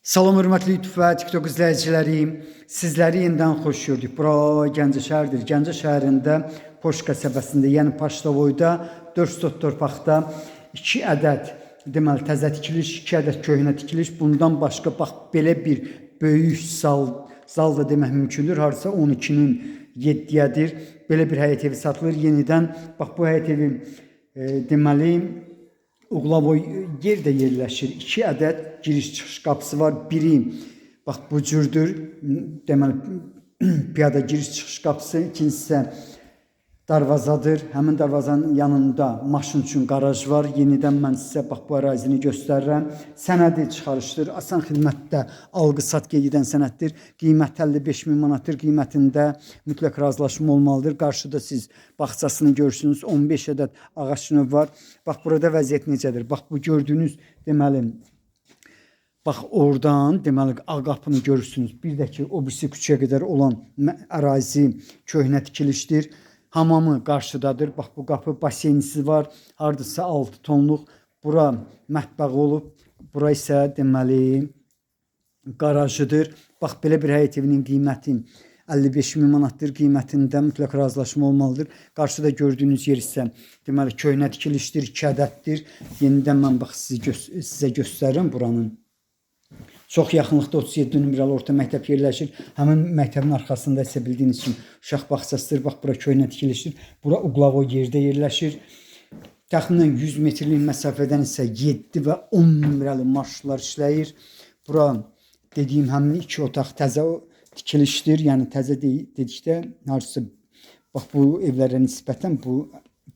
Salam hörmətli YouTube və TikTok izləyiciləri, sizləri yenidən xoş gördük. Bura Gəncə şəhəridir. Gəncə şəhərində Poş qəsəbəsində, yəni Paşdavoyda 4 sot torpaqda 2 ədəd deməli təzə tikiliş, 2 ədəd köhnə tikiliş, bundan başqa bax belə bir böyük zal da demək mümkündür. Hardasa 12-nin 7-yədir. Belə bir həyət evi satılır yenidən. Bax bu həyət evi deməli Uğlavoy yerdə yerləşir. 2 ədəd giriş-çıxış qapısı var. Biri bax bu cürdür. Deməli piyada giriş-çıxış qapısı, ikincisi isə darvazadır. Həmin darvazanın yanında maşın üçün qaraj var. Yenidən mən sizə bax bu ərazini göstərirəm. Sənədi çıxarışdır. Asan xidmətdə alqı-satqı edən sənəddir. Qiyməti 55.000 manatdır. Qiymətində mütləq razılaşma olmalıdır. Qarşıda siz bağçasını görürsünüz. 15 ədəd ağac növ var. Bax burada vəziyyət necədir? Bax bu gördüyünüz deməli bax oradan deməli ağ qapını görürsünüz. Bir də ki o birisi küçəyə qədər olan ərazi köhnə tikilişdir. Hamamı qarşıdadır. Bax bu qapı baseynisi var. Hardasa 6 tonluq. Bura mətbəği olub. Bura isə deməli qarajıdır. Bax belə bir həyət evinin qiyməti 55.000 manatdır. Qiymətində mütləq razılaşma olmalıdır. Qarşıda gördüyünüz yer isə deməli köhnə tikilişdir, 2 ədəddir. Yenidən mən bax sizə göstərirəm buranın. Çox yaxınlıqda 37 nömrəli orta məktəb yerləşir. Həmin məktəbin arxasında isə bildiyiniz kimi uşaq bağçasıdır. Bax bura köhnə tikilişdir. Bura Uğlavoy yerdə yerləşir. Təxminən 100 metrlik məsafədən isə 7 və 10 nömrəli marşrutlar işləyir. Bura dediyim həmin 2 otaq təzə tikilişdir. Yəni təzə dedikdə hardasa bax bu evlərə nisbətən bu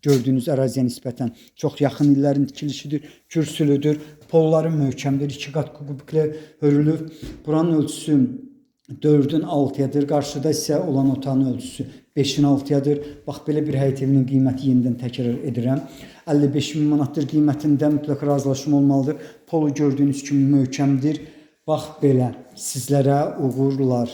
gördüyünüz əraziyə nisbətən çox yaxın illərin tikilişidir, kürsülüdür, polları möhkəmdir, 2 qat kubiklə hörülür. Buranın ölçüsü 4-ün 6-yadır, qarşıda isə olan otağın ölçüsü 5-in 6-yadır. Bax belə bir həyət evinin qiyməti yenidən təkrar edirəm. 55.000 manatdır, qiymətində mütləq razılaşma olmalıdır. Polu gördüyünüz kimi möhkəmdir. Bax belə sizlərə uğurlar.